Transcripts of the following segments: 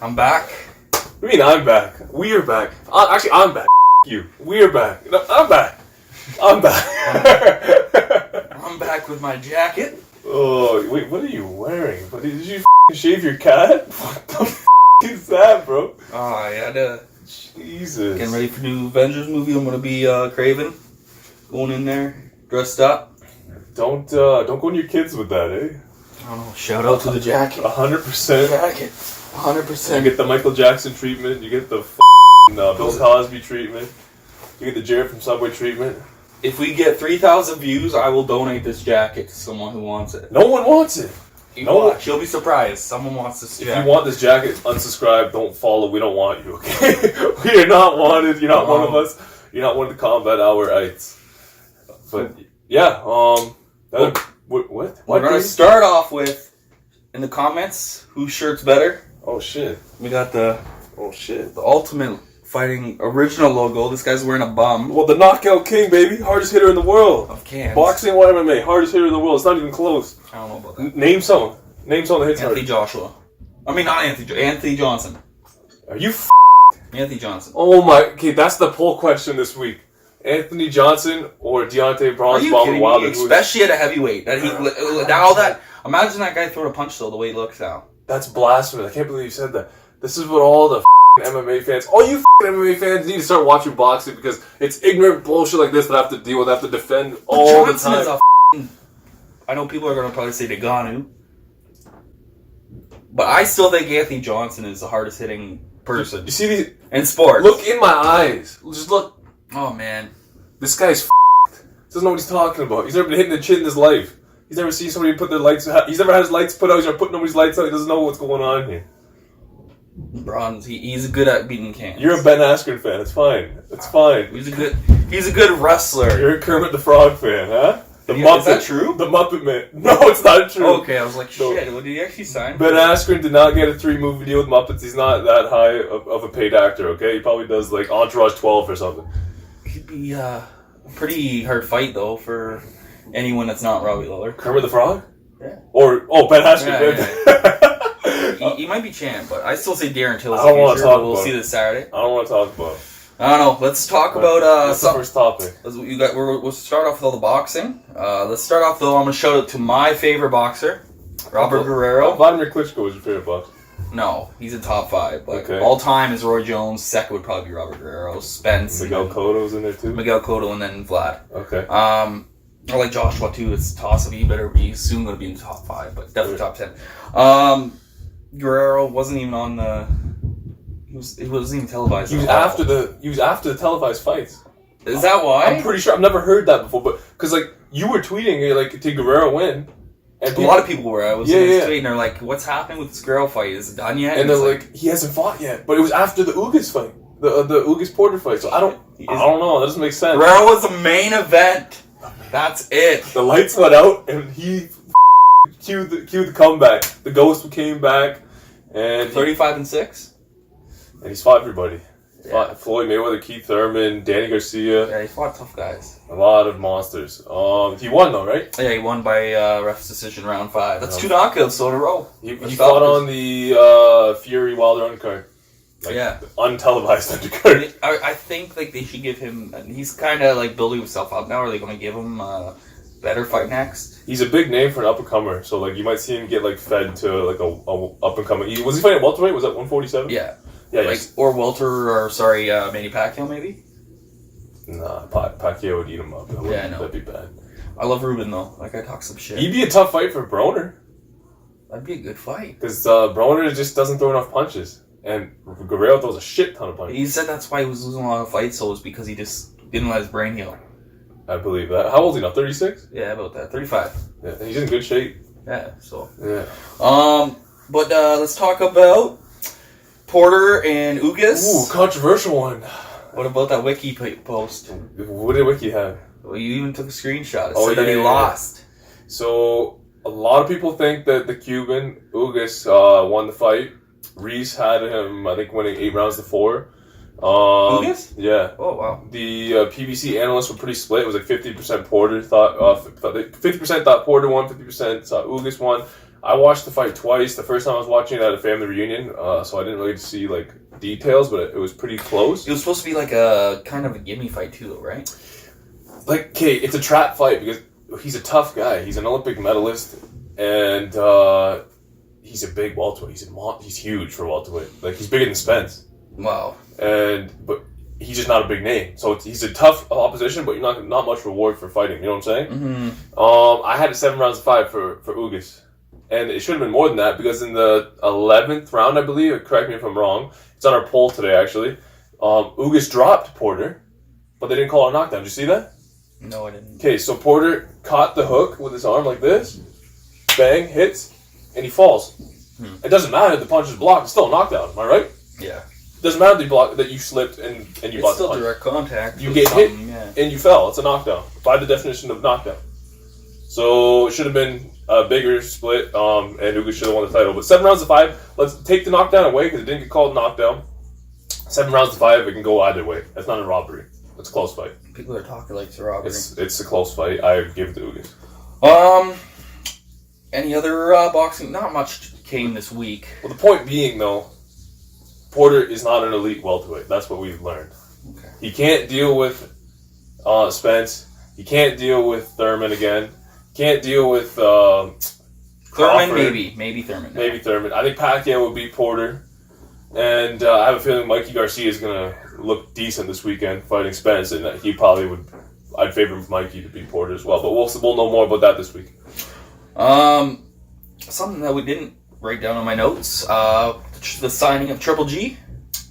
I'm back. What do you mean I'm back? We are back. Actually, I'm back. You. We are back. No, I'm back. I'm back. I'm back with my jacket. Oh, wait, what are you wearing? Did you shave your cat? What the is that, bro? Oh, I had to... Jesus. Getting ready for the new Avengers movie. I'm going to be Craven. Going in there, dressed up. Don't go on your kids with that, eh? I don't know. Shout out to the jacket. 100%. Jacket. 100%. You get the Michael Jackson treatment. You get the Bill Cosby treatment. You get the Jared from Subway treatment. If we get 3,000 views, I will donate this jacket to someone who wants it. No one wants it. She'll be surprised. Someone wants this jacket. If you want this jacket, unsubscribe. Don't follow. We don't want you. Okay? We are not wanted. You're not one of us. You're not one to combat our rights. But yeah. What? We're gonna start off with in the comments whose shirt's better. Oh shit. We got the the Ultimate Fighting original logo. This guy's wearing a bum. Well, the Knockout King, baby, hardest hitter in the world. Of cans. Boxing, what MMA, hardest hitter in the world. It's not even close. I don't know about that. Name someone. Name someone that hits Anthony hard. Joshua. I mean, not Anthony. Anthony Johnson. Are you? Anthony Johnson. Oh my. Okay, that's the poll question this week. Anthony Johnson or Deontay Bronze Bomber Wilder? Especially at a heavyweight. Imagine that guy throwing a punch though. The way he looks now. That's blasphemous. I can't believe you said that. This is what all the MMA fans, all you MMA fans need to start watching boxing because it's ignorant bullshit like this that I have to deal with. I have to defend all the time. I know people are going to probably say Ngannou, but I still think Anthony Johnson is the hardest hitting person. You see these in sports? Look in my eyes. Just look. Oh man, this guy's doesn't know what he's talking about. He's never been hitting the chin in his life. He's never seen somebody put their lights. He's never had his lights put out. He's never put nobody's lights out. He doesn't know what's going on here. Bronze. He's good at beating cans. You're a Ben Askren fan. It's fine. It's fine. He's a good wrestler. You're a Kermit the Frog fan, huh? The Muppet. Is that true? The Muppet Man. No, it's not true. Okay, I was like, shit. What did he actually sign? Ben Askren did not get a 3-movie deal with Muppets. He's not that high of a paid actor. Okay, he probably does like Entourage 12 or something. He'd be a pretty hard fight though for anyone that's not Robbie Lawler. Kermit the Frog? Yeah. Or Ben Askren. Yeah. He might be champ, but I still say Darren Till is the future. We'll see this Saturday. I don't want to talk about it. I don't know. Let's talk about what's the first topic? We'll start off with all the boxing. Let's start off though. I'm gonna shout out to my favorite boxer, Robert Guerrero. Vladimir Klitschko is your favorite boxer? No, he's in top 5. But all time is Roy Jones. Second would probably be Robert Guerrero. Spence. Miguel Cotto's in there too. Miguel Cotto and then Vlad. Okay. I like Joshua too. It's a toss up. He's soon going to be in the top 5, but definitely top 10. Guerrero wasn't even on the. He wasn't even televised. He was after the televised fights. Is that why? I'm pretty sure. I've never heard that before, but because like you were tweeting like did Guerrero win? And a lot of people were. I was tweeting. They're like, "What's happening with this Guerrero fight? Is it done yet?" And they're like, "He hasn't fought yet." But it was after the Ugas fight, the Ugas Porter fight. So I don't know. That doesn't make sense. Guerrero was the main event. That's it. The lights went out, and he cued the comeback. The ghost came back, and 35-6, and he's fought everybody. Yeah. Fought Floyd Mayweather, Keith Thurman, Danny Garcia. Yeah, he fought tough guys. A lot of monsters. He won though, right? Yeah, he won by ref's decision round 5. That's 2 knockouts in a row. He fought on the Fury Wilder undercard. The untelevised undercard. I think like they should give him. He's kind of like building himself up now. Are they going to give him a better fight next? He's a big name for an up and comer, so like you might see him get like fed to like a up and coming. Was he fighting at welterweight? Was that 147? Yeah. Yeah. Or Welter, or Manny Pacquiao maybe. Nah, Pacquiao would eat him up. That'd be bad. I love Ruben though. That guy talks some shit. He'd be a tough fight for Broner. That'd be a good fight. Because Broner just doesn't throw enough punches. And Guerrero throws a shit ton of punches. He said that's why he was losing a lot of fights, so it was because he just didn't let his brain heal. I believe that. How old is he now? 36? Yeah, about that. 35. Yeah, he's in good shape. Yeah, so. Yeah. But let's talk about Porter and Ugas. Ooh, controversial one. What about that Wiki post? What did Wiki have? Well, you even took a screenshot. It said that he lost. So, a lot of people think that the Cuban, Ugas, won the fight. Reese had him, I think, winning 8 rounds to 4. Ugas? Yeah. Oh, wow. The PBC analysts were pretty split. It was like 50% Porter thought 50% thought Porter won, 50% thought Ugas won. I watched the fight twice. The first time I was watching it at a family reunion, so I didn't really see like details, but it was pretty close. It was supposed to be like a kind of a gimme fight too, though, right? Like, okay, it's a trap fight because he's a tough guy. He's an Olympic medalist, and he's a big welterweight. He's huge for welterweight. Like, he's bigger than Spence. Wow. But he's just not a big name. So he's a tough opposition, but you're not much reward for fighting. You know what I'm saying? Mm-hmm. I had it 7 rounds to 5 for Ugas. And it should have been more than that because in the 11th round, I believe, correct me if I'm wrong, it's on our poll today actually, Ugas dropped Porter, but they didn't call it a knockdown. Did you see that? No, I didn't. Okay, so Porter caught the hook with his arm like this, bang, hits, and he falls. It doesn't matter if the punch is blocked, it's still a knockdown, am I right? Yeah. It doesn't matter that you slipped and you blocked the punch. It's still direct contact. You get hit and you fell. It's a knockdown by the definition of knockdown. So it should have been a bigger split, and Ugas should have won the title. But 7 rounds to 5. Let's take the knockdown away because it didn't get called a knockdown. 7 rounds to 5. It can go either way. That's not a robbery. It's a close fight. People are talking like it's a robbery. It's a close fight. I give it to Ugas. Any other boxing? Not much came this week. Well, the point being though, Porter is not an elite welterweight. That's what we've learned. Okay. He can't deal with Spence. He can't deal with Thurman again. Can't deal with Thurman, Crawford. maybe Thurman. Maybe Thurman. I think Pacquiao would beat Porter. And I have a feeling Mikey Garcia is going to look decent this weekend fighting Spence. And he probably would... I'd favor Mikey to beat Porter as well. But we'll know more about that this week. Something that we didn't write down on my notes. The signing of Triple G.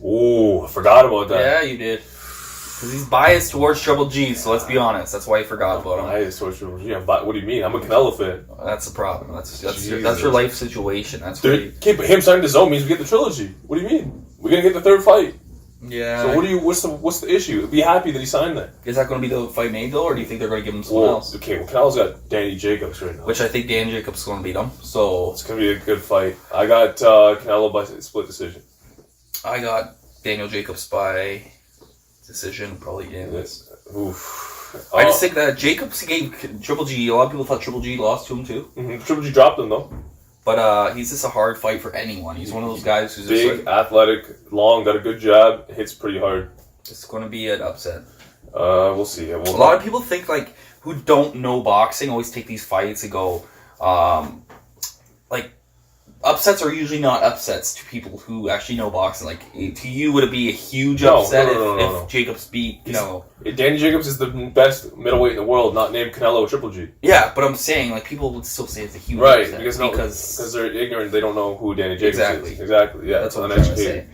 Ooh, I forgot about that. Yeah, you did. Because he's biased towards Triple G, so let's be honest. That's why you forgot about him. Biased towards Triple G? What do you mean? I'm a Canelo fan. That's the problem. That's your life situation. That's where but him signing to zone means we get the trilogy. What do you mean? We're gonna get the third fight. Yeah. So what's the issue? Be happy that he signed that. Is that going to be the fight made though, or do you think they're going to give him someone else? Okay, Canelo's got Danny Jacobs right now. Which I think Dan Jacobs is going to beat him. So it's going to be a good fight. I got Canelo by split decision. I got Daniel Jacobs by decision, probably unanimous. Oof. I just think that Jacobs gave Triple G. A lot of people thought Triple G lost to him too. Mm-hmm. Triple G dropped him though. But he's just a hard fight for anyone. He's one of those guys who's big, just athletic, long, got a good jab, hits pretty hard. It's going to be an upset. We'll see. A lot of people think like who don't know boxing always take these fights and go like upsets are usually not upsets to people who actually know boxing. Like to you, would it be a huge upset if Jacobs beat Canelo? Danny Jacobs is the best middleweight in the world, not named Canelo or Triple G. Yeah, but I'm saying like people would still say it's a huge upset because they're ignorant. They don't know who Danny Jacobs is. Exactly. Yeah, that's what I'm trying to say.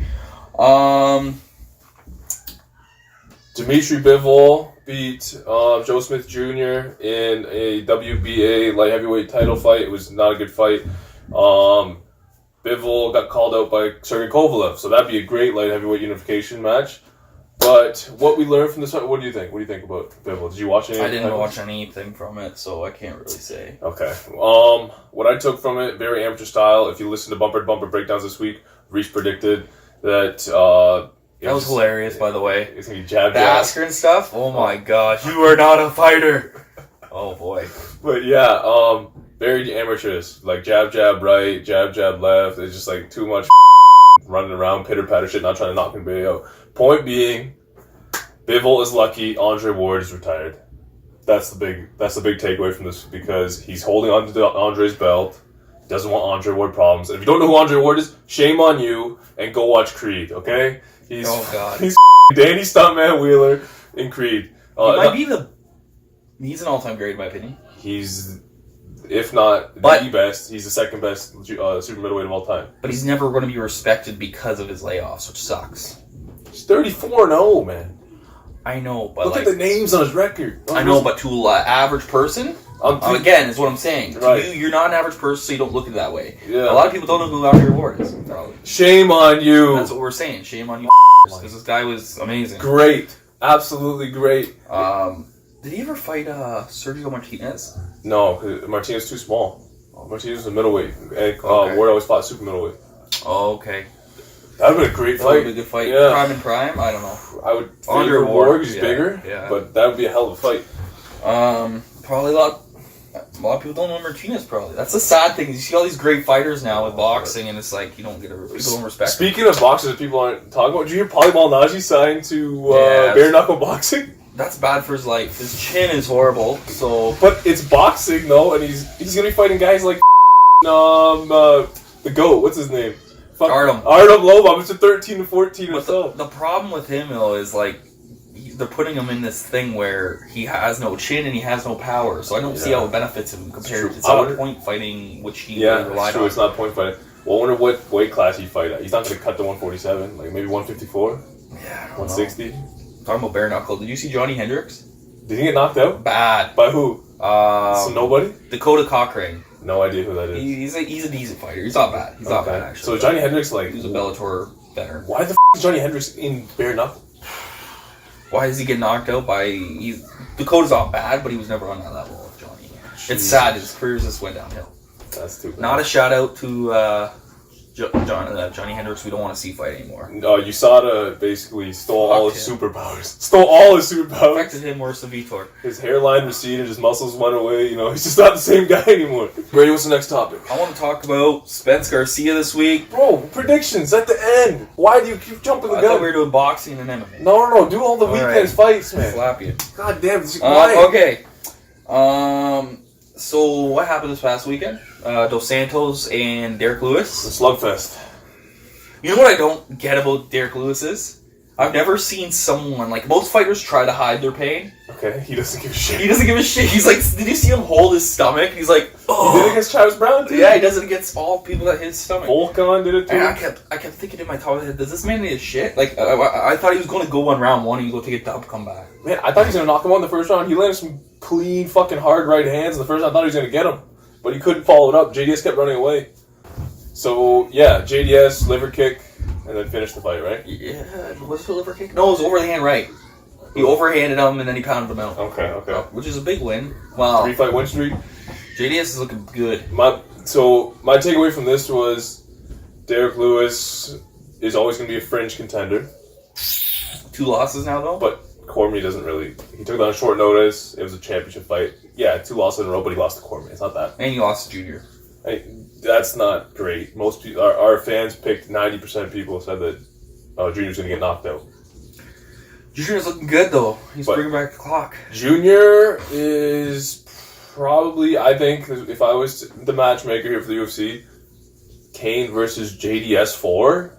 Dimitri Bivol beat Joe Smith Jr. in a WBA light heavyweight title fight. It was not a good fight. Bivol got called out by Sergey Kovalev, so that'd be a great light heavyweight unification match. But what we learned from this fight, what do you think? What do you think about Bivol? Did you watch anything? I didn't watch anything from it, so I can't really say. Okay. What I took from it, very amateur style. If you listen to Bumper to Bumper breakdowns this week, Reese predicted that... that was hilarious, by the way. It's going to be jab, the Asker and stuff? Oh my gosh, you are not a fighter! Oh boy. But yeah, very amateurish. Like jab, right, jab, left. It's just like too much running around, pitter-patter shit, not trying to knock anybody out. Point being, Bivol is lucky Andre Ward is retired. That's the big takeaway from this because he's holding on to Andre's belt. He doesn't want Andre Ward problems. And if you don't know who Andre Ward is, shame on you and go watch Creed, okay? He's Danny Stuntman Wheeler in Creed. He's an all-time great in my opinion. He's, if not the best, he's the second best super middleweight of all time. But he's never going to be respected because of his layoffs, which sucks. He's 34-0, man. I know, but look at the names on his record. I know, but to an average person, again, is what I'm saying. Right. To you, you're not an average person, so you don't look at it that way. Yeah. A lot of people don't know who Andre Ward is. Shame on you. That's what we're saying. Shame on you, because this guy was amazing. Great. Absolutely great. Did he ever fight Sergio Martinez? No, because Martinez is too small. Martinez is a middleweight. And Ward always fought super middleweight. Oh, okay. That would have been a great fight. That would be a good fight. Yeah. Prime and prime? I don't know. I would favor Ward because he's bigger. Yeah. But that would be a hell of a fight. Probably a lot. A lot of people don't know Martinez, probably. That's the sad thing. You see all these great fighters now with boxing, and it's like, you don't get people don't respect Speaking of boxers that people aren't talking about, did you hear Paulie Malignaggi signed to bare knuckle boxing? That's bad for his life. His chin is horrible, so... But it's boxing, though, and he's going to be fighting guys like the GOAT. What's his name? Artem Lobov. It's a 13 to 14 or But so. the problem with him, though, is like they're putting him in this thing where he has no chin and he has no power. So I don't see how it benefits him compared to... It's not point fighting, which he really relied on. It's not point fighting. Well, I wonder what weight class he'd fight at. He's not going to cut to 147, like maybe 154? Yeah, 160? Talking about bare knuckle, did you see Johnny Hendricks? Did he get knocked out? Bad. By who? So nobody? Dakota Cochrane. No idea who that is. He's a decent fighter. He's not bad. He's not bad, actually. So Johnny Hendricks, like... He's a Bellator veteran. Why the is Johnny Hendricks in bare knuckle? Why does he get knocked out by... Dakota's not bad, but he was never on that level of Johnny. Jeez. It's sad. His career just went downhill. That's too bad. Not a shout out to Johnny Hendricks. We don't want to see fight anymore. USADA basically stole all his superpowers. Stole all his superpowers. Affected him worse than Vitor. His hairline receded, his muscles went away. He's just not the same guy anymore. Brady, what's the next topic? I want to talk about Spence Garcia this week. Bro, predictions at the end. Why do you keep jumping the gun? I thought we were doing boxing and MMA. No. Do all the weekend's fights, man. Slap you. God damn, this is okay. So what happened this past weekend? Dos Santos and Derek Lewis. The slugfest. You know what I don't get about Derek Lewis is? I've never seen someone, like, most fighters try to hide their pain. Okay, he doesn't give a shit. He doesn't give a shit. He's like, did you see him hold his stomach? He's like, oh. He did it against Travis Brown, too. Yeah, he does it against all people that hit his stomach. Volkan did it, too. And I kept thinking in my top of my head, does this man need a shit? Like, I thought he was going to go on round one and go take a dub, come back. Man, I thought he was going to knock him out in the first round. He landed some clean, fucking hard right hands in the first round. I thought he was going to get him. But he couldn't follow it up. JDS kept running away. So, yeah, JDS, liver kick, and then finished the fight, right? Yeah, was it a liver kick? No, it was overhand right. He overhanded him, and then he pounded him out. Okay. Which is a big win. Wow. 3-fight win streak. JDS is looking good. My takeaway from this was Derek Lewis is always going to be a fringe contender. 2 losses now, though? But Cormier doesn't really... He took it on short notice. It was a championship fight. Yeah, 2 losses in a row, but he lost to Cormier. It's not that. And he lost to Junior. That's not great. Most people, our fans picked 90% of people said that Junior's going to get knocked out. Junior's looking good, though. He's bringing back the clock. Junior is probably, I think, if I was the matchmaker here for the UFC, Kane versus JDS 4?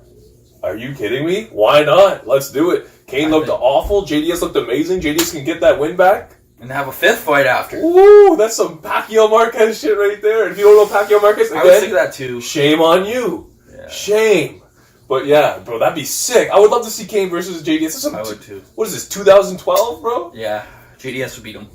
Are you kidding me? Why not? Let's do it. Kane looked awful. JDS looked amazing. JDS can get that win back. And have a 5th fight after. Ooh, that's some Pacquiao Marquez shit right there. And if you don't know Pacquiao Marquez, again, I was thinking that too. Shame on you. Yeah. Shame. But yeah, bro, that'd be sick. I would love to see Kane versus JDS. I would too. What is this, 2012, bro? Yeah, JDS would beat him.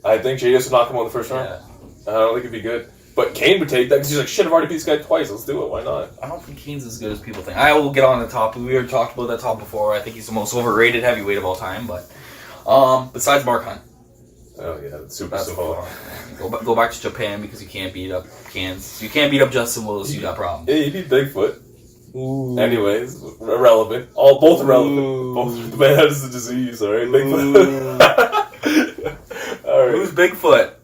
I think JDS would knock him out in the first round. Yeah. I don't think it'd be good. But Kane would take that because he's like, shit, I've already beat this guy twice. Let's do it. Why not? I don't think Kane's as good as people think. I will get on the top. We already talked about that top before. I think he's the most overrated heavyweight of all time. But besides Mark Hunt. Oh yeah, that's so go back to Japan because you can't beat up Cans. You can't beat up Justin Willis. You got problems. Yeah, you beat Bigfoot. Ooh. Anyways, irrelevant. Both irrelevant. Ooh. Both. The man has a disease. All right, Bigfoot. All right. Who's Bigfoot?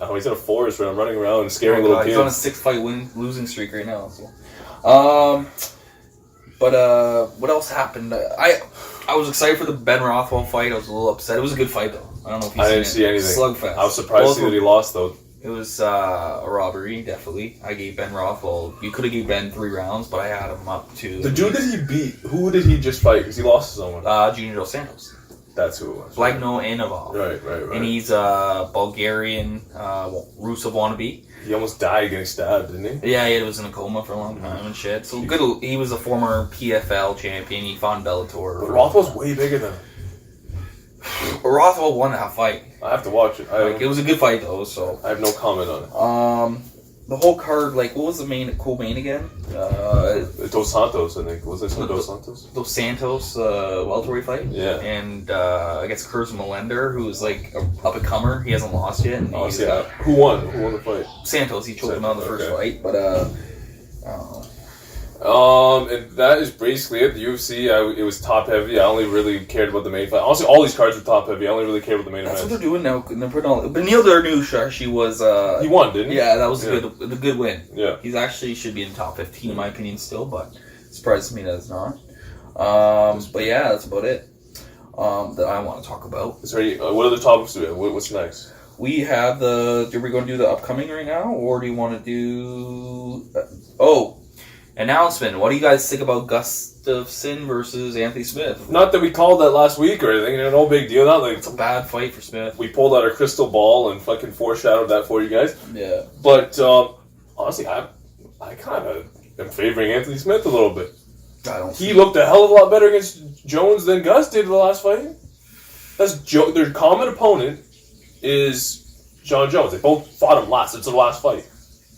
Oh, he's in a forest where I'm running around and scaring little kids. He's on a 6-fight losing streak right now. So. But what else happened? I was excited for the Ben Rothwell fight. I was a little upset. It was a good fight, though. I don't know if you I didn't see anything. Slugfest. I was surprised to see that he lost, though. It was a robbery, definitely. I gave Ben Rothwell... You could have gave Ben 3 rounds, but I had him up to... The dude that he beat, who did he just fight? Because he lost to someone. Junior Dos Santos. That's who it was. Blagno Inovov. Right. And he's a Bulgarian Rusev wannabe. He almost died getting stabbed, didn't he? Yeah, he was in a coma for a long time and shit. So good. He was a former PFL champion. He fought in Bellator. But Rothwell's way bigger than him. Rothwell won that fight. I have to watch it. It was a good fight, though, so... I have no comment on it. The whole card, what was the co-main again? Dos Santos, I think. Was it Dos Santos? Dos Santos, welterweight fight? Yeah. And, I guess Kurz Melender, who's, a up-and-comer. He hasn't lost yet. And Who won? Who won the fight? Santos. He choked him out in the first fight, but, I don't know. And that is basically it. The UFC, it was top heavy. I only really cared about the main fight. Honestly, all these cards were top heavy. I only really cared about the main That's events. what they're doing now. They're putting all. But Neil Darnouche actually was. He won, didn't he? Yeah, that was a good win. Yeah. He's actually should be in the top 15 in my opinion still, but it surprises me that it's not. But yeah, that's about it. That I want to talk about. Is there any, what other topics do we have? What's next? We have are we going to do the upcoming right now, or do you want to do? Announcement. What do you guys think about Gustavsson versus Anthony Smith? Not that we called that last week or anything. No big deal. Not like It's a bad fight for Smith. we pulled out our crystal ball and fucking foreshadowed that for you guys. Yeah. But honestly, I kind of am favoring Anthony Smith a little bit. He looked a hell of a lot better against Jones than Gus did in the last fight. Their common opponent is John Jones. They both fought him last. It's the last fight,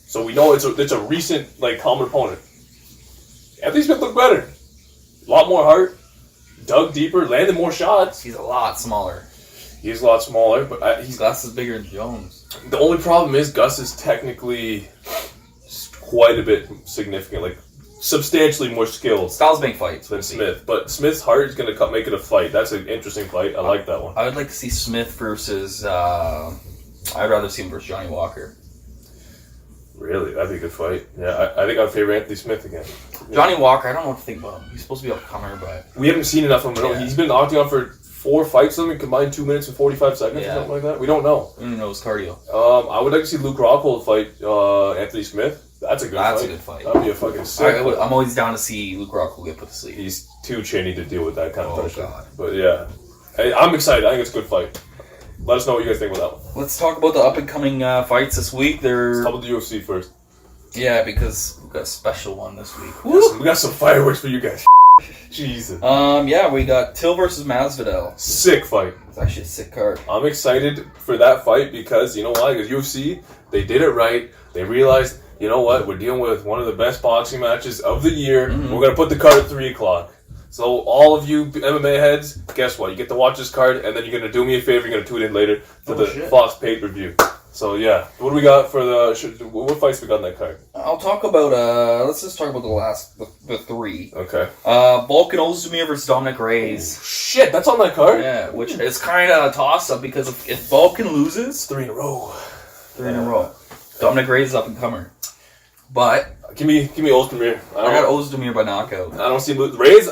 so we know it's a recent common opponent. Anthony Smith looked better, a lot more heart, dug deeper, landed more shots. He's a lot smaller. He's a lot smaller, but Gus is bigger than Jones. The only problem is Gus is technically quite a bit significant, substantially more skilled Styles make fights than Smith. But Smith's heart is going to make it a fight. That's an interesting fight. I like that one. I would like to see Smith versus. I'd rather see him versus Johnny Walker. Really, that'd be a good fight. Yeah, I think I'd favor Anthony Smith again. Johnny Walker, I don't know what to think about him. He's supposed to be a comer, but we haven't seen enough of him. Yeah. He's been in Octagon for 4 fights. Something combined 2 minutes and 45 seconds or something like that. We don't know. We don't know his cardio. I would like to see Luke Rockhold fight Anthony Smith. That's a good fight. That'd be a fucking sick. I'm always down to see Luke Rockhold get put to sleep. He's too chinny to deal with that kind of pressure. God. But yeah, I'm excited. I think it's a good fight. Let us know what you guys think about that one. Let's talk about the up and coming fights this week. Let's talk about the UFC first. Yeah, because we've got a special one this week. We got some fireworks for you guys. Jesus. Yeah, we got Till versus Masvidal. Sick fight. It's actually a sick card. I'm excited for that fight because, you know why? Because UFC, they did it right. They realized, you know what? We're dealing with one of the best boxing matches of the year. Mm-hmm. We're going to put the card at 3 o'clock. So all of you MMA heads, guess what? You get to watch this card, and then you're going to do me a favor. You're going to tune in later to the Fox pay-per-view. So, yeah. What do we got for what fights we got on that card? I'll talk about, let's just talk about the 3. Okay. Volkan Ozdemir versus Dominic Reyes. Oh, shit, that's on that card? Yeah, which is kind of a toss-up because if Volkan loses... 3 in a row. 3 in a row. Dominic Reyes is up-and-comer. But... Give me Ozdemir. I got Ozdemir by knockout. I don't see Reyes.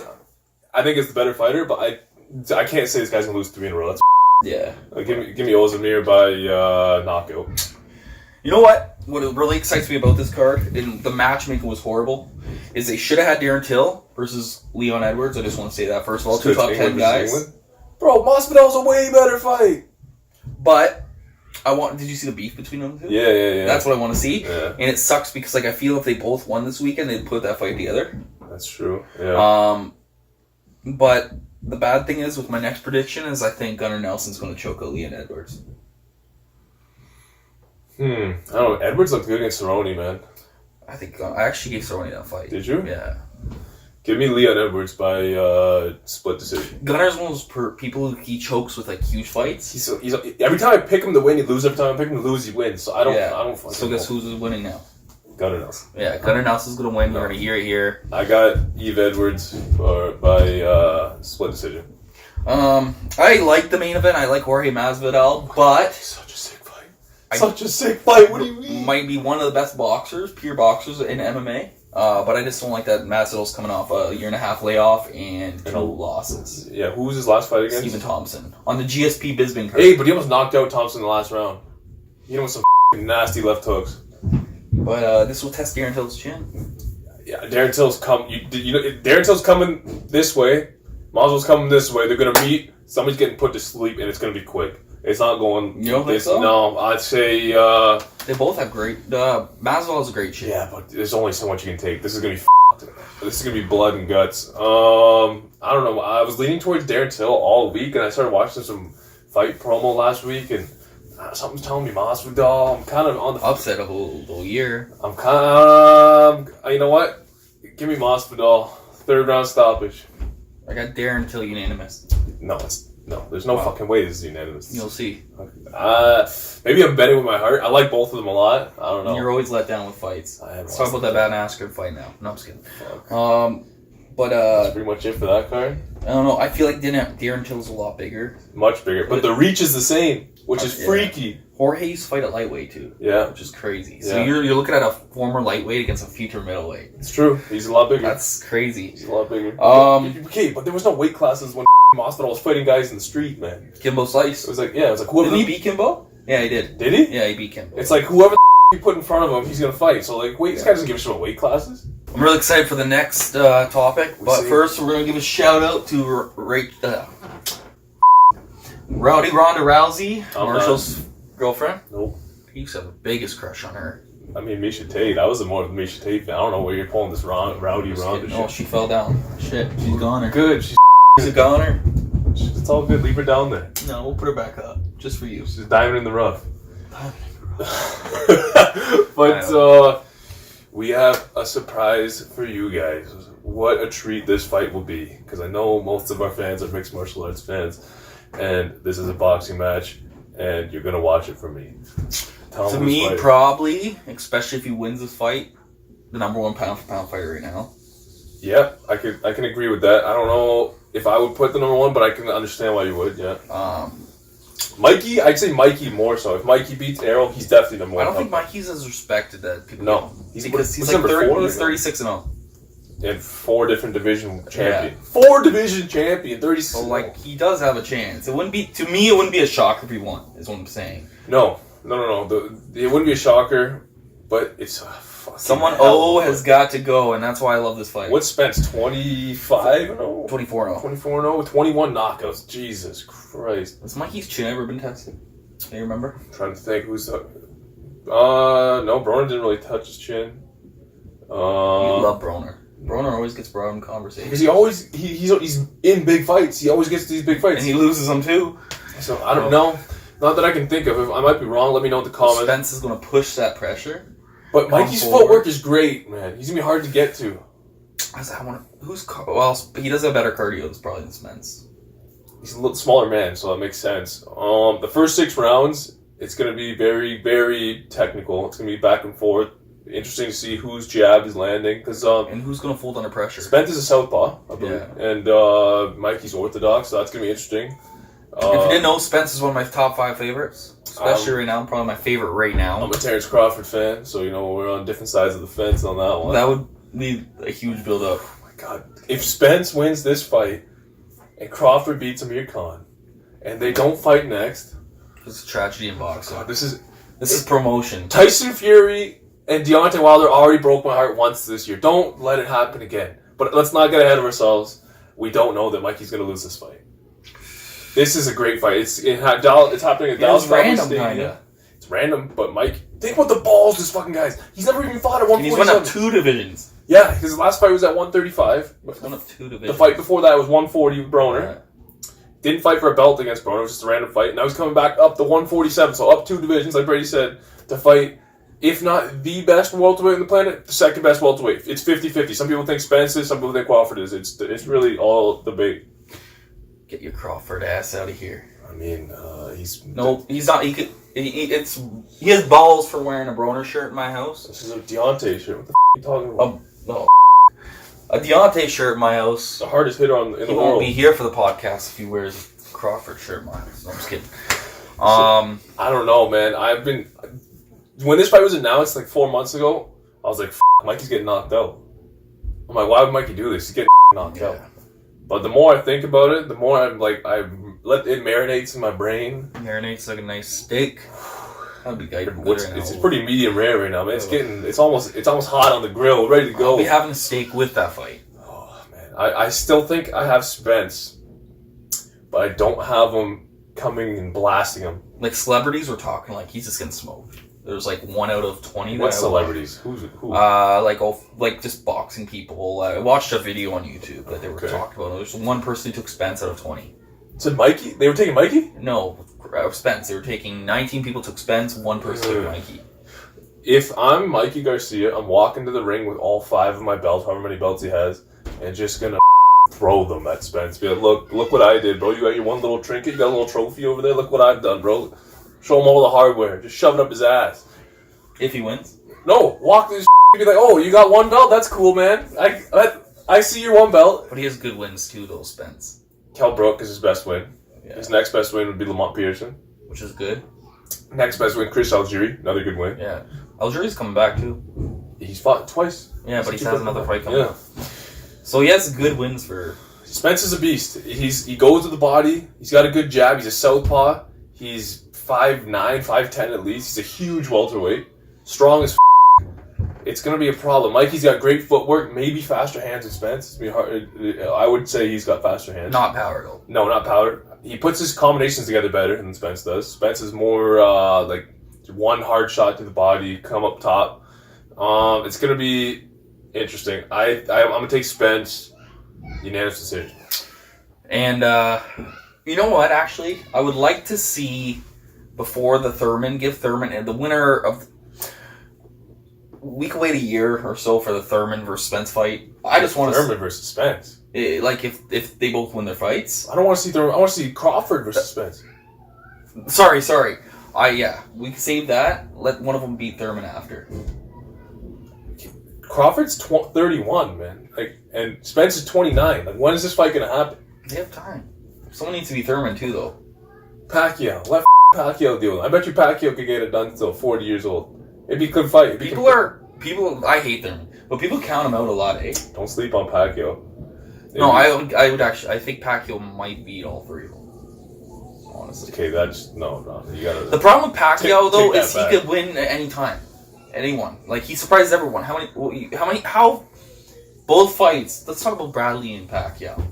I think is the better fighter, but I can't say this guy's gonna lose 3 in a row. That's yeah. Give me Ozdemir by knockout. You know what? What really excites me about this card, and the matchmaking was horrible, is they should have had Darren Till versus Leon Edwards. I just want to say that first of all, 2 top 10 guys. England? Bro, Masvidal's a way better fight. But did you see the beef between them two? Yeah. That's what I want to see. Yeah. And it sucks because I feel if they both won this weekend, they'd put that fight together. That's true. Yeah. But the bad thing is, with my next prediction, is I think Gunnar Nelson's going to choke out Leon Edwards. I don't know. Edwards looked good against Cerrone, man. I actually gave Cerrone that fight. Did you? Yeah. Give me Leon Edwards by split decision. Gunnar's one of those people who he chokes with huge fights. He's every time I pick him to win, he loses. Every time I pick him to lose, he wins. So I don't. So guess who's winning now? Gunnar Nelson. Yeah, Gunnar Nelson's gonna win. You're gonna hear it here. I got Eve Edwards by split decision. I like the main event. I like Jorge Masvidal, but such a sick fight. Such a sick fight. What do you mean? Might be one of the best pure boxers in MMA. But I just don't like that Masvidal's coming off a 1.5 layoff and 2 losses. Yeah, who was his last fight against? Stephen Thompson on the GSP Bisbing card. Hey, but he almost knocked out Thompson in the last round. You know, with some nasty left hooks. But this will test Darren Till's chin. Yeah, Darren Till's Darren Till's coming this way. Masvidal's coming this way. They're gonna meet. Somebody's getting put to sleep, and it's gonna be quick. It's not going. You don't think so? No, I'd say. They both have great. Masvidal has a great chin. Yeah, but there's only so much you can take. This is gonna be. This is gonna be blood and guts. I don't know. I was leaning towards Darren Till all week, and I started watching some fight promo last week, and something's telling me Masvidal. I'm kind of on the upset a whole year. I'm kind of. You know what? Give me Masvidal. 3rd round stoppage. I got Darren Till unanimous. No, it's No, there's no fucking way this is unanimous. You'll see. Maybe I'm betting with my heart. I like both of them a lot. I don't know. You're always let down with fights. Let's talk about that Van Askren fight now. No, I'm just kidding. But that's pretty much it for that card. I don't know. I feel like Darren Till's a lot bigger. Much bigger. But the reach is the same, which is freaky. Jorge used to fight at lightweight too. Yeah. Which is crazy. So you're looking at a former lightweight against a future middleweight. It's true. He's a lot bigger. That's crazy. He's a lot bigger. Okay, but there was no weight classes when Masvidal was fighting guys in the street, man. Kimbo Slice. It was like, whoever. Did he beat Kimbo? Yeah, he did. Did he? Yeah, he beat Kimbo. It's like whoever you put in front of him, he's gonna fight. So like, wait, this guy doesn't give a shit about weight classes. I'm really excited for the next topic, but first we're gonna give a shout out to Rowdy Ronda Rousey, Marshall's girlfriend. Nope. He used to have the biggest crush on her. I mean, Misha Tate. I was more of a Misha Tate fan. I don't know where you're pulling this Rowdy Ronda shit. No, she fell down. Shit, she's a goner. Good. She's a goner. It's all good. Leave her down there. No, we'll put her back up. Just for you. She's diamond in the rough. But we have a surprise for you guys. What a treat this fight will be. Because I know most of our fans are mixed martial arts fans. And this is a boxing match. And you're going to watch it for me. To me, probably, especially if he wins this fight, the number one pound-for-pound fighter right now. Yeah, I can agree with that. I don't know if I would put the number one, but I can understand why you would, yeah. Mikey, I'd say Mikey more so. If Mikey beats Errol, he's definitely number one. I don't think Mikey's as respected that people No. He's like 30, he's 36-0. And 4 different division champion. 4 division champion, 36. So, like, he does have a chance. It wouldn't be, to me, it wouldn't be a shocker if he won, is what I'm saying. No. It wouldn't be a shocker, but it's someone has got to go, and that's why I love this fight. What's Spence, 25-0? 24-0. 24-0 with 21 knockouts. Jesus Christ. Has Mikey's chin ever been tested? Do you remember? I'm trying to think who's... no, Broner didn't really touch his chin. You love Broner. Broner always gets brought in conversation. Because he's in big fights. He always gets to these big fights. And he loses them too. So, I don't know. Not that I can think of. I might be wrong. Let me know in the comments. Spence is going to push that pressure. But Mikey's footwork is great, man. He's going to be hard to get to. He does have better cardio probably than Spence. He's a little smaller man, so that makes sense. The first 6 rounds, it's going to be very, very technical. It's going to be back and forth. Interesting to see whose jab is landing. And who's going to fold under pressure. Spence is a southpaw, I believe. Yeah. And Mikey's orthodox, so that's going to be interesting. If you didn't know, Spence is one of my top 5 favorites. Especially right now. Probably my favorite right now. I'm a Terrence Crawford fan, so we're on different sides of the fence on that one. That would be a huge build-up. Oh my god. If Spence wins this fight, and Crawford beats Amir Khan, and they don't fight next... It's a tragedy in boxing. God, this is promotion. Tyson Fury and Deontay Wilder already broke my heart once this year. Don't let it happen again. But let's not get ahead of ourselves. We don't know that Mikey's going to lose this fight. This is a great fight. It's happening at Dallas random, Stadium. It's random, but Mike, think about the balls this fucking guy's. He's never even fought at 147. He's won up 2 divisions. Yeah, because his last fight was at 135. He's won up 2 divisions. The fight before that was 140 with Broner. Right. Didn't fight for a belt against Broner. It was just a random fight. Now he's coming back up to 147, so up 2 divisions, like Brady said, to fight, if not the best welterweight on the planet, the second best welterweight. It's 50-50. Some people think Spence is, some people think Crawford is. It's really all debate. Get your Crawford ass out of here. I mean, he's... No, he's not. He has balls for wearing a Broner shirt in my house. This is a Deontay shirt. What the are you talking about? No. A Deontay shirt in my house. The hardest hitter in the world. He won't be here for the podcast if he wears a Crawford shirt in my house. No, I'm just kidding. I don't know, man. When this fight was announced like 4 months ago, I was like, Mikey's getting knocked out. I'm like, why would Mikey do this? He's getting knocked out. But the more I think about it, the more I'm like, I let it marinate in my brain. Marinates like a nice steak. That'd be good. It's pretty medium rare right now, man. It's almost hot on the grill, ready to go. I'll be having a steak with that fight. Oh man, I still think I have Spence, but I don't have him coming and blasting him. Like celebrities, we're talking like he's just getting smoked. There's like 1 out of 20. What celebrities? Who? Like just boxing people. I watched a video on YouTube that they were talking about. There's one person who took Spence out of 20. So Mikey? They were taking Mikey? No, Spence. They were taking 19 people took Spence. 1 person took Mikey. If I'm Mikey Garcia, I'm walking to the ring with all 5 of my belts, however many belts he has, and just gonna throw them at Spence. Be like, look what I did, bro. You got your one little trinket, you got a little trophy over there. Look what I've done, bro. Show him all the hardware. Just shove it up his ass. If he wins? No, walk this be like, oh, you got one belt? That's cool, man. I see your one belt. But he has good wins too, though, Spence. Kell Brook is his best win. Yeah. His next best win would be Lamont Pearson. Which is good. Next best win, Chris Algieri. Another good win. Yeah. Algieri's coming back too. He's fought twice. Yeah, but he has another fight coming up. So he has good wins for... Spence is a beast. He goes to the body. He's got a good jab. He's a southpaw. He's 5'9", 5'10" at least. He's a huge welterweight. Strong as It's going to be a problem. Mikey's got great footwork, maybe faster hands than Spence. I would say he's got faster hands. Not power, though. No, not power. He puts his combinations together better than Spence does. Spence is more like one hard shot to the body, come up top. It's going to be interesting. I'm going to take Spence, unanimous decision. And you know what, actually? I would like to see, before the Thurman, give Thurman, and the winner of... We could wait a year or so for the Thurman versus Spence fight. I just want to Thurman versus Spence. Like if they both win their fights. I don't want to see Thurman. I want to see Crawford versus Spence. Sorry. We can save that. Let one of them beat Thurman after. Crawford's 31, man. And Spence is 29. Like, when is this fight gonna happen? They have time. Someone needs to be Thurman too, though. Pacquiao. Let Pacquiao deal with it. I bet you Pacquiao could get it done until 40 years old. It'd be a good fight. People. I hate Thurman, but people count him out a lot, eh? Don't sleep on Pacquiao. I would actually. I think Pacquiao might beat all three of them. Honestly. Okay, that's no. You gotta. The problem with Pacquiao though take is he could win at any time, anyone. Like he surprises everyone. How both fights? Let's talk about Bradley and Pacquiao.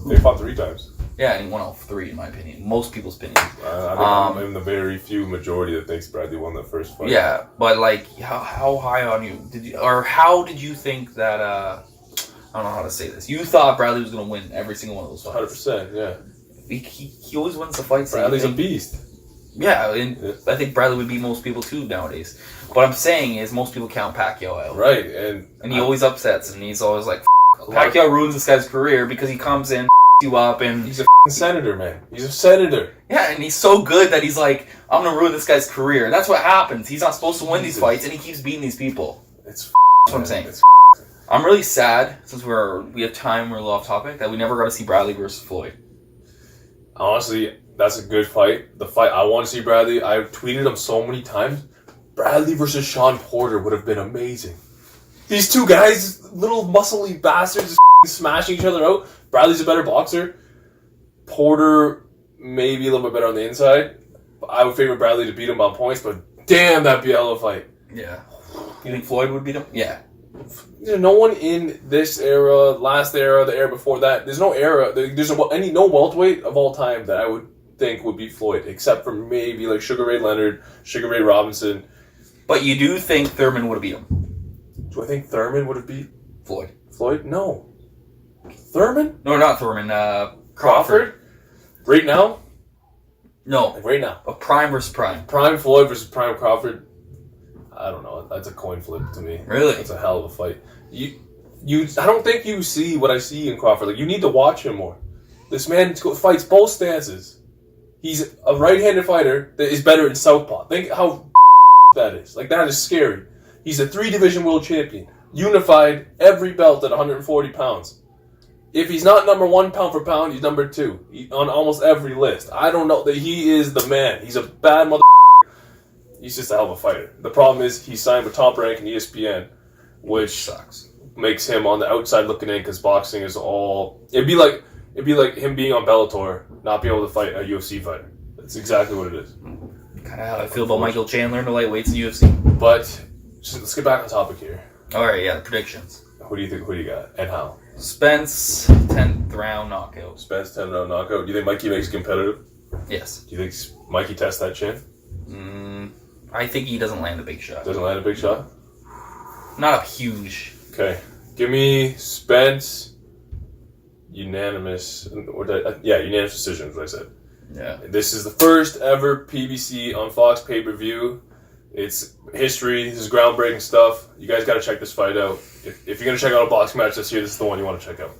They fought 3 times. Yeah, and he won all 3 in my opinion. Most people's opinion. I'm in the very few majority that thinks Bradley won the first fight. Yeah, but like, how high on you how did you think that? I don't know how to say this. You thought Bradley was going to win every single one of those fights. 100%. Yeah. He always wins the fights. Bradley's a beast. Yeah, and I think Bradley would beat most people too nowadays. What I'm saying is most people count Pacquiao out. Right, and he always upsets, and he's always like, Pacquiao ruins this guy's career because he comes in, you up, and he's a senator, man. He's a senator. Yeah, and he's so good that he's like, I'm gonna ruin this guy's career. That's what happens. He's not supposed to win these fights, and he keeps beating these people. That's what I'm saying. I'm really sad since we have time. We're a little off topic that we never got to see Bradley versus Floyd. Honestly, that's a good fight. The fight I want to see Bradley. I've tweeted him so many times. Bradley versus Shawn Porter would have been amazing. These two guys, little muscly bastards, smashing each other out. Bradley's a better boxer. Porter maybe a little bit better on the inside. I would favor Bradley to beat him by points, but damn, that'd be a hell of a fight. Yeah. You think Floyd would beat him? Yeah. There's no one in this era, last era, the era before that. There's no era. There's no welterweight of all time that I would think would beat Floyd, except for maybe like Sugar Ray Leonard, Sugar Ray Robinson. But you do think Thurman would have beat him? Do I think Thurman would have beat Floyd? Floyd? No. Thurman? No, not Thurman. Crawford? Right now? No. Like right now. A prime versus prime. Prime Floyd versus prime Crawford. I don't know. That's a coin flip to me. Really? That's a hell of a fight. I don't think you see what I see in Crawford. Like, you need to watch him more. This man fights both stances. He's a right-handed fighter that is better in southpaw. Think how that is. Like, that is scary. He's a 3-division world champion. Unified every belt at 140 pounds. If he's not number 1 pound for pound, he's number 2 on almost every list. I don't know that he is the man. He's a bad mother. He's just a hell of a fighter. The problem is he signed with Top Rank and ESPN, which sucks. Makes him on the outside looking in because boxing is all. It'd be like him being on Bellator, not being able to fight a UFC fighter. That's exactly what it is. Kind of how I feel about Michael Chandler in the lightweights in UFC. But let's get back on topic here. All right, yeah, the predictions. Who do you think? Who do you got? And how? Spence 10th round knockout. Spence 10th round knockout. Do you think Mikey makes it competitive? Yes. Do you think Mikey tests that chin? I think he doesn't land a big shot. Doesn't land a big shot? Not a huge. Okay. Give me Spence unanimous. Unanimous decision, is what I said. Yeah. This is the first ever PBC on Fox pay-per-view. It's history. This is groundbreaking stuff. You guys got to check this fight out. If you're going to check out a boxing match this year, this is the one you want to check out.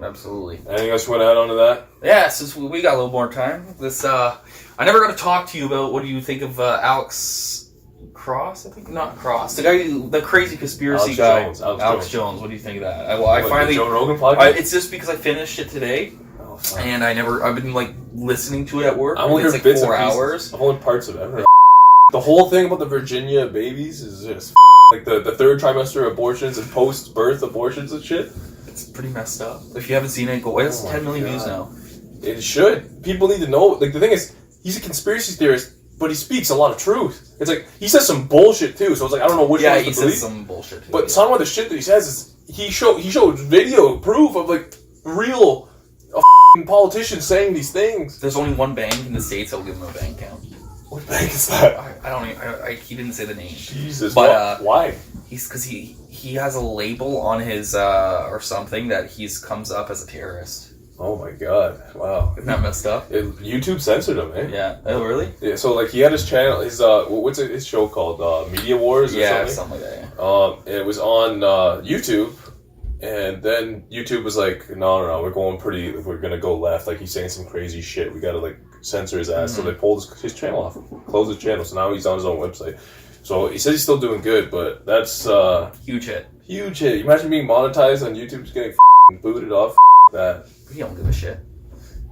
Absolutely. Anything else you want to add on to that? Yeah, since we got a little more time. I never got to talk to you about what do you think of Alex Cross? I think not Cross. The guy, the crazy conspiracy guy, Alex Jones. What do you think of that? I finally the Joe Rogan podcast. It's just because I finished it today, and I've been like listening to it at work. I'm only it's like bits 4 and pieces. hours. I've only parts of it. The whole thing about the Virginia babies is just like the third trimester abortions and post-birth abortions and shit. It's pretty messed up. If you haven't seen it, go. It's 10 million views now. It should. People need to know. Like, the thing is, he's a conspiracy theorist, but he speaks a lot of truth. It's like, he says some bullshit too, so it's like, I don't know which one to believe. Yeah, he says some bullshit too. But some of the shit that he says is, he shows video proof of, like, real politicians saying these things. There's only one bank in the States that will give him a bank account. What bank is that? I don't even, he didn't say the name. Jesus, but why? Because he has a label on his, or something that comes up as a terrorist. Oh my god, wow. Isn't that messed up? YouTube censored him, eh? Yeah. Oh, really? Yeah, so like he had his channel, what's his show called? Media Wars or something like that, yeah. It was on YouTube, and then YouTube was like, no, we're gonna go left, like he's saying some crazy shit, we gotta like censor his ass, so they pulled his channel off, closed his channel, so now he's on his own website. So he says he's still doing good, but that's huge hit. Huge hit. Imagine being monetized on YouTube, just getting booted off. That. He don't give a shit.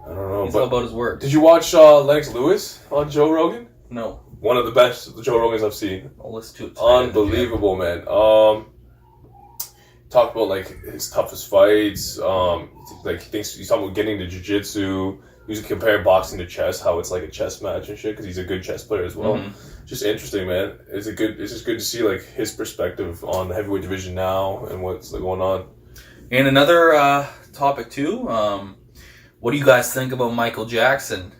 I don't know. He's all about his work. Did you watch Lennox Lewis on Joe Rogan? No. One of the best Joe Rogans I've seen. I'll listen to it. Unbelievable, man. Talked about like his toughest fights. Like he's talking about getting to jiu-jitsu. He was comparing boxing to chess, how it's like a chess match and shit, because he's a good chess player as well. Mm-hmm. Just interesting, man. It's just good to see like his perspective on the heavyweight division now and what's going on. And another topic too. What do you guys think about Michael Jackson?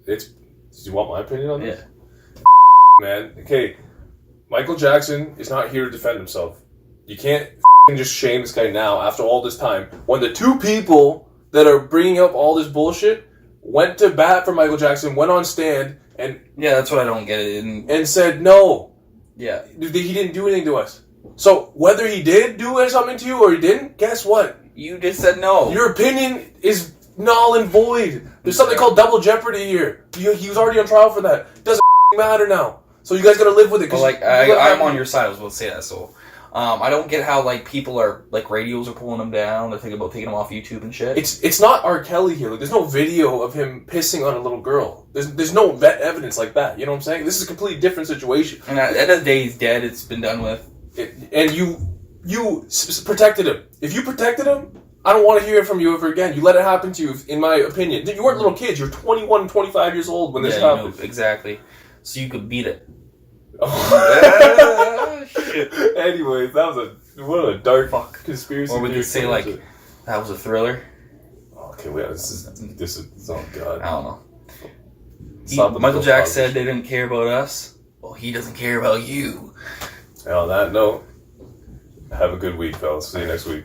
Do you want my opinion on this? Yeah. Man, okay. Michael Jackson is not here to defend himself. You can't just shame this guy now after all this time when the two people that are bringing up all this bullshit went to bat for Michael Jackson, went on stand, and that's what I don't get it. And said no. Yeah, he didn't do anything to us. So whether he did do something to you or he didn't, guess what? You just said no. Your opinion is null and void. There's something called double jeopardy here. He was already on trial for that. It doesn't matter now. So you guys gotta live with it. Well, like I'm on your side. I was about to say that. So I don't get how like people are like radios are pulling him down. They're thinking about taking him off YouTube and shit. It's not R. Kelly here. Like, there's no video of him pissing on a little girl. There's no evidence like that. You know what I'm saying? This is a completely different situation. And at the end of the day, he's dead. It's been done with. And you protected him. If you protected him, I don't want to hear it from you ever again. You let it happen to you, in my opinion. You weren't little kids. You were 21, 25 years old when this happened. Know, exactly. So you could beat it. Shit. Anyways, what a dark conspiracy. Or we could say like that was a thriller. Okay, wait. This is oh god. I don't know. Michael Jackson said they didn't care about us. Well, he doesn't care about you. And on that note, have a good week, fellas. See you next week.